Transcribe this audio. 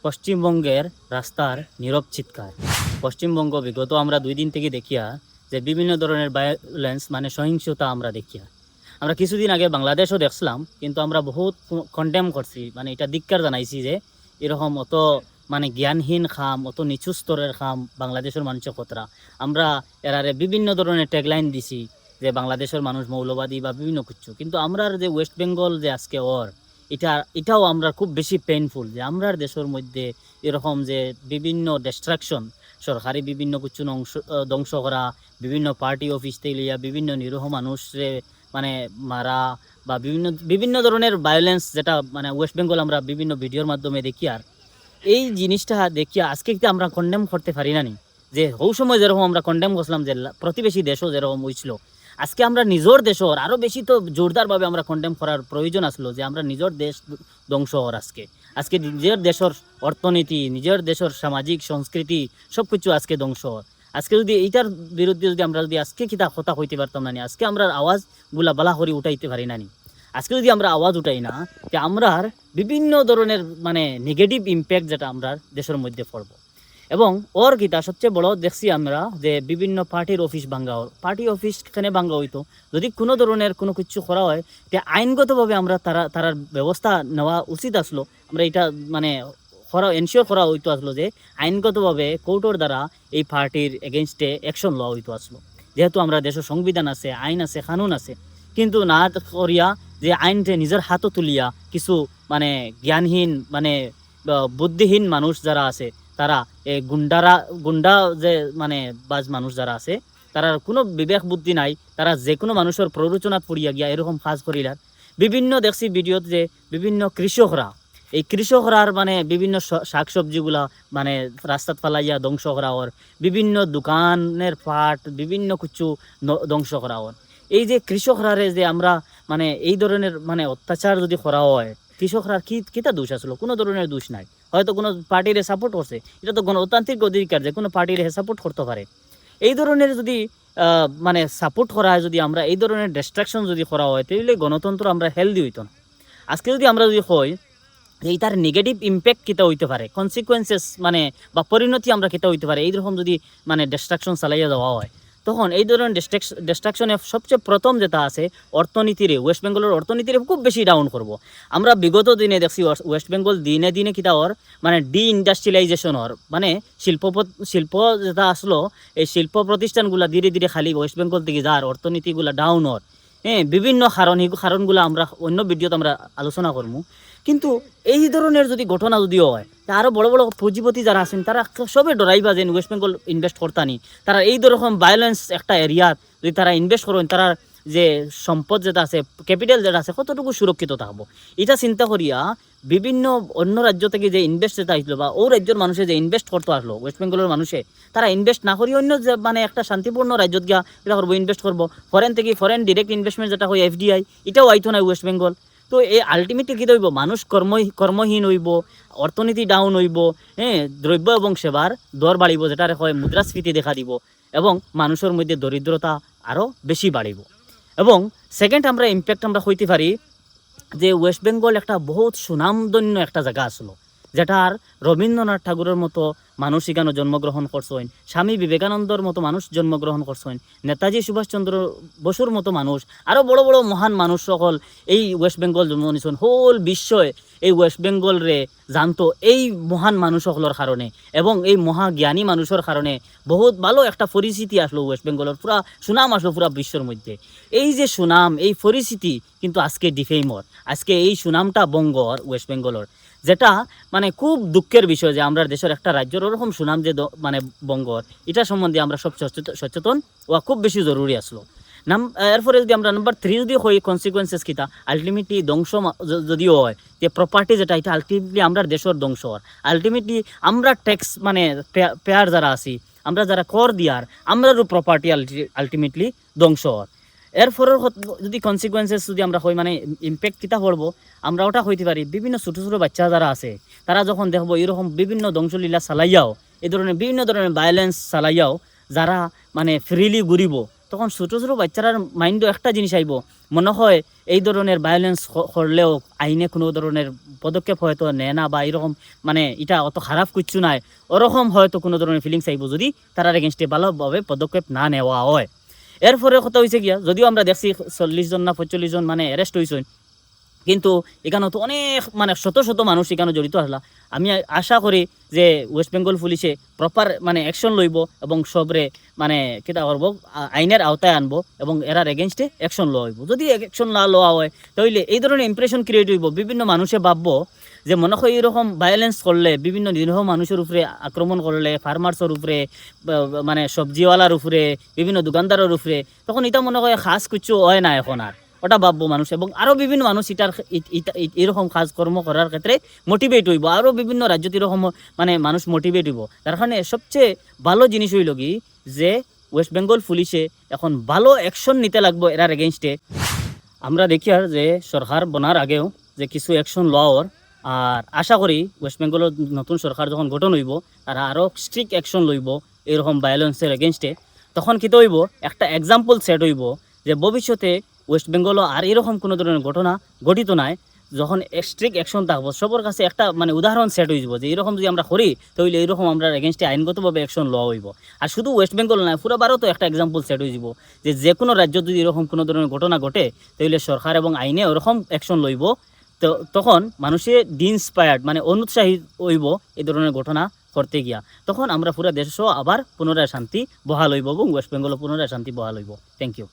পশ্চিমবঙ্গের রাস্তার নীরব চিৎকার। পশ্চিমবঙ্গ বিগত আমরা 2 দিন থেকে দেখিয়া যে বিভিন্ন ধরনের ভায়োলেন্স মানে সহিংসতা আমরা দেখিয়া। আমরা কিছুদিন আগে বাংলাদেশও দেখছিলাম, কিন্তু আমরা বহুত কন্ডেম করছি, মানে এটা ধিক্কার জানাইছি যে এরকম অত মানে জ্ঞানহীন খাম, অত নিচু স্তরের খাম বাংলাদেশের মানুষের কতরা। আমরা এরারে বিভিন্ন ধরনের ট্যাগলাইন দিছি যে বাংলাদেশের মানুষ মৌলবাদী বা বিভিন্ন কিছু, কিন্তু আমরার যে ওয়েস্ট বেঙ্গল যে আজকে এটাও আমরা খুব বেশি পেইনফুল যে আমরার দেশের মধ্যে এরকম যে বিভিন্ন ডিস্ট্রাকশন, সরকারি বিভিন্ন কিছু ধ্বংস করা, বিভিন্ন পার্টি অফিস থেকে লিয়া বিভিন্ন নিরীহ মানুষরে মানে মারা বা বিভিন্ন বিভিন্ন ধরনের ভায়োলেন্স, যেটা মানে ওয়েস্ট বেঙ্গল আমরা বিভিন্ন ভিডিওর মাধ্যমে দেখি। আর এই জিনিসটা দেখিয়া আজকে কিন্তু আমরা কন্ডেম করতে পারি না নি, যে ওই সময় যেরকম আমরা কন্ডেম করছিলাম যে প্রতিবেশী দেশও যেরকম হয়েছিল, আজকে আমরা নিজের দেশের আরও বেশি তো জোরদারভাবে আমরা কন্ডেম করার প্রয়োজন আসলো যে আমরা নিজের দেশ ধ্বংস হওয়ার আজকে আজকে নিজের দেশের অর্থনীতি, নিজের দেশের সামাজিক সংস্কৃতি সব কিছু আজকে ধ্বংস হওয়ার। আজকে যদি এইটার বিরুদ্ধে যদি আমরা যদি আজকে কিতা কথা হইতে পারতাম না নি, আজকে আমরা আওয়াজগুলা বালা করে উঠাইতে পারি না নি, আজকে যদি আমরা আওয়াজ উঠাই না, যে আমরা বিভিন্ন ধরনের মানে নেগেটিভ ইম্প্যাক্ট যেটা আমরা দেশের মধ্যে পড়ব। এবং ওর কিতা সবচেয়ে বড় দেখছি আমরা যে বিভিন্ন পার্টির অফিস ভাঙ্গা, পার্টি অফিস কেন ভাঙ্গা হইতো, যদি কোনো ধরনের কোনো কিছু করা হয় যে আইনগতভাবে আমরা তারার ব্যবস্থা নেওয়া উচিত আসলো। আমরা এটা মানে এনশিওর করা হইতো আসলো যে আইনগতভাবে কোর্টের দ্বারা এই পার্টির এগেনস্টে অ্যাকশন লওয়া হইতো আসলো, যেহেতু আমরা দেশের সংবিধান আছে, আইন আছে, কানুন আছে। কিন্তু না করিয়া যে আইনটা নিজের হাতও তুলিয়া কিছু মানে জ্ঞানহীন মানে বুদ্ধিহীন মানুষ যারা আছে, তারা এই গুন্ডা যে মানে বাজ মানুষ যারা আছে, তারা কোনো বিবেক বুদ্ধি নাই, তারা যে কোনো মানুষের প্ররোচনা পড়িয়া গিয়া এরকম কাজ করিলার। বিভিন্ন দেখছি ভিডিওত যে বিভিন্ন কৃষকরার মানে বিভিন্ন শাকসবজিগুলা মানে রাস্তাত ফালাইয়া ধ্বংস করা হর, বিভিন্ন দোকানের পাট বিভিন্ন কিছু ধ্বংস করা হর। এই যে কৃষকরারে যে আমরা মানে এই ধরনের মানে অত্যাচার যদি করা হয়, কৃষকরা কিতা দোষ আসলো? কোনো ধরনের দোষ নাই, হয়তো কোনো পার্টিরে সাপোর্ট করছে, এটা তো গণতান্ত্রিক অধিকার যে কোনো পার্টিরে সাপোর্ট করতে পারে। এই ধরনের যদি মানে সাপোর্ট করা হয়, যদি আমরা এই ধরনের ডিস্ট্রাকশন যদি করা হয়, তাহলে গণতন্ত্র আমরা হেলদি হইতো না। আজকে যদি আমরা যদি কই এই তার নেগেটিভ ইম্প্যাক্ট কিতা হইতে পারে, কনসিকুয়েন্সেস মানে বা পরিণতি আমরা কিতা হইতে পারে এইরকম যদি মানে ডিস্ট্রাকশন চালাইয়া দেওয়া হয়, তখন এই ধরনের ডিস্ট্রাকশনে সবচেয়ে প্রথম যেটা আছে অর্থনীতিরে, ওয়েস্ট বেঙ্গলের অর্থনীতিরে খুব বেশি ডাউন করব। আমরা বিগত দিনে দেখছি ওয়েস্ট বেঙ্গল দিনে দিনে কিতা হর মানে ইন্ডাস্ট্রিয়ালাইজেশন হর, মানে শিল্প যেটা আসলো, এই শিল্প প্রতিষ্ঠানগুলা ধীরে ধীরে খালি ওয়েস্ট বেঙ্গল থেকে যার অর্থনীতিগুলা ডাউন হর। হ্যাঁ, বিভিন্ন কারণগুলো আমরা অন্য ভিডিওতে আমরা আলোচনা করবো। কিন্তু এই ধরনের যদি ঘটনা যদি হয়, আরও বড় বড় পুঁজিপতি যারা আছেন তারা সবে ডরাইবা যে ওয়েস্ট বেঙ্গল ইনভেস্ট করতানি, তারা এই রকম ভায়োলেন্স একটা এরিয়াত যদি তারা ইনভেস্ট করেন, তারা যে সম্পদ যেটা আছে, ক্যাপিটাল যেটা আছে, কতটুকু সুরক্ষিত থাকবো, এটা চিন্তা করিয়া বিভিন্ন অন্য রাজ্য থেকে যে ইনভেস্ট যেটা আসলো বা ও রাজ্যের মানুষে যে ইনভেস্ট করতে আসলো ওয়েস্ট বেঙ্গলের মানুষে, তারা ইনভেস্ট না করি অন্য যে মানে একটা শান্তিপূর্ণ রাজ্যত গিয়া এটা করবো, ইনভেস্ট করবো। ফরেন ডিরেক্ট ইনভেস্টমেন্ট যেটা হয় এফডিআই, এটাও আইতো না ওয়েস্ট বেঙ্গল। তো এই আলটিমেটলি কী হইব, মানুষ কর্মহীন হইব, অর্থনীতি ডাউন হইব, হ্যাঁ, দ্রব্য এবং সেবার দর বাড়িব, যেটার হয় মুদ্রাস্ফীতি দেখা দিব, এবং মানুষের মধ্যে দরিদ্রতা আরও বেশি বাড়িব। এবং সেকেন্ড আমরা ইম্প্যাক্ট আমরা হইতে পারি যে ওয়েস্ট বেঙ্গল একটা বহুত সুনামধন্য একটা জায়গা আসলো, যেটার রবীন্দ্রনাথ ঠাকুরের মতো মানুষ এখানে জন্মগ্রহণ করছেন, স্বামী বিবেকানন্দর মতো মানুষ জন্মগ্রহণ করছেন, নেতাজি সুভাষচন্দ্র বসুর মতো মানুষ, আরও বড় বড় মহান মানুষ সকল এই ওয়েস্ট বেঙ্গল জন্ম নিয়েছেন। হোল বিশ্বয়ে এই ওয়েস্ট বেঙ্গল রে জানতো এই মহান মানুষ সকলের কারণে, এবং এই মহাজ্ঞানী মানুষের কারণে বহুত ভালো একটা পরিস্থিতি আসলো ওয়েস্ট বেঙ্গলের, পুরা সুনাম আসলো পুরা বিশ্বের মধ্যে। এই যে সুনাম, এই পরিস্থিতি কিন্তু আজকে ডিফেইমর, আজকে এই সুনামটা বঙ্গর ওয়েস্ট বেঙ্গলের, যেটা মানে খুব দুঃখের বিষয় যে আমরা দেশের একটা রাজ্যের ওরকম সুনাম যে মানে বঙ্গর, এটা সম্বন্ধে আমরা সব সচেতন হওয়া খুব বেশি জরুরি আসলো। এরপরে যদি আমরা নাম্বার 3 যদি হই কনসিকুয়েন্সেস কিতা, আলটিমেটলি ধ্বংস যদিও হয় যে প্রপার্টি যেটা, এটা আলটিমেটলি আমরা দেশের ধ্বংস হয়। আলটিমেটলি আমরা ট্যাক্স মানে পেয়ার যারা আছি, আমরা যারা কর দিয়ার, আমরারও প্রপার্টি আলটিমেটলি ধ্বংস হয়। এরপরে যদি কনসিকুয়েন্সেস যদি আমরা হই মানে ইম্প্যাক্ট কিতা করবো, আমরা ওটা হইতে পারি বিভিন্ন ছোটো ছোটো বাচ্চা যারা আছে, তারা যখন দেখবো এরকম বিভিন্ন ধ্বংসলীলা চালাইয়াও, এই ধরনের বিভিন্ন ধরনের ভায়োলেন্স চালাইয়াও যারা মানে ফ্রিলি ঘুরিব, তখন ছোটো ছোটো বাচ্চারার মাইন্ডও একটা জিনিস আইব, মনে হয় এই ধরনের ভায়োলেন্স করলেও আইনে কোনো ধরনের পদক্ষেপ হয়তো নেয় না, বা এরকম মানে এটা অত খারাপ কিচ্ছু নাই, ওরকম হয়তো কোনো ধরনের ফিলিংস আইব যদি তারার এগেনস্টে ভালোভাবে পদক্ষেপ না নেওয়া হয়। এরপরে কথা হয়েছে গিয়া, যদিও আমরা দেখছি 40 জন না 45 জন মানে অ্যারেস্ট হয়েছেন, কিন্তু এখানেও তো অনেক মানে শত শত মানুষ এখানে জড়িত আসলা। আমি আশা করি যে ওয়েস্ট বেঙ্গল পুলিশে প্রপার মানে অ্যাকশন লইব এবং সবরে মানে কিতা করব, আইনের আওতায় আনবো এবং এরার এগেনস্টে অ্যাকশন লওয়া হইব। যদি অ্যাকশন না লওয়া হয় তাহলে এই ধরনের ইমপ্রেশন ক্রিয়েট হইব, বিভিন্ন মানুষে ভাববো যে মনে হয় এরকম ভায়োলেন্স করলে, বিভিন্ন নিরীহ মানুষের উপরে আক্রমণ করলে, ফার্মার্সের উপরে মানে সবজিওয়ালার উপরে, বিভিন্ন দোকানদারের উপরে, তখন এটা মনে হয় খাস কিছু হয় না এখন আর, ওটা ভাববো মানুষ। এবং আরও বিভিন্ন মানুষ এটার এরকম কাজকর্ম করার ক্ষেত্রে মোটিভেট হইব, আরও বিভিন্ন রাজ্যত এরকম মানে মানুষ মোটিভেট হইব। তার কারণে সবচেয়ে ভালো জিনিস হইল কি যে ওয়েস্ট বেঙ্গল পুলিশে এখন ভালো অ্যাকশন নিতে লাগবো এরার এগেনস্টে। আমরা দেখি আর যে সরকার বনার আগেও যে কিছু অ্যাকশন লওয়ার, আর আশা করি ওয়েস্ট বেঙ্গলের নতুন সরকার যখন গঠন হইব তারা আরও স্ট্রিক্ট অ্যাকশন লইব এরকম ভায়োলেন্সের এগেনস্টে। তখন কী হইব, একটা এক্সাম্পল সেট হইব যে ভবিষ্যতে ওয়েস্ট বেঙ্গলও আর এরকম কোনো ধরনের ঘটনা ঘটিত নাই। যখন স্ট্রিক্ট অ্যাকশন থাকবো সবার কাছে একটা মানে উদাহরণ সেট হয়ে যাব যে এরকম যদি আমরা করি তাহলে এইরকম আমরা এগেনস্টে আইনগতভাবে অ্যাকশন লওয়া হইব। আর শুধু ওয়েস্ট বেঙ্গল নয়, পুরো ভারতও একটা এক্সাম্পল সেট হয়ে যাব যে যে কোনো রাজ্য যদি এরকম কোনো ধরনের ঘটনা ঘটে তাহলে সরকার এবং আইনে ওরকম অ্যাকশন লইব। তো তখন মানুষে ইন্সপায়ার্ড মানে অনুৎসাহিত হইব এই ধরনের ঘটনা করতে গিয়া। তখন আমরা পুরো দেশও আবার পুনরায় শান্তি বহাল হইব এবং ওয়েস্ট বেঙ্গলও পুনরায় শান্তি বহাল হইব। Thank you.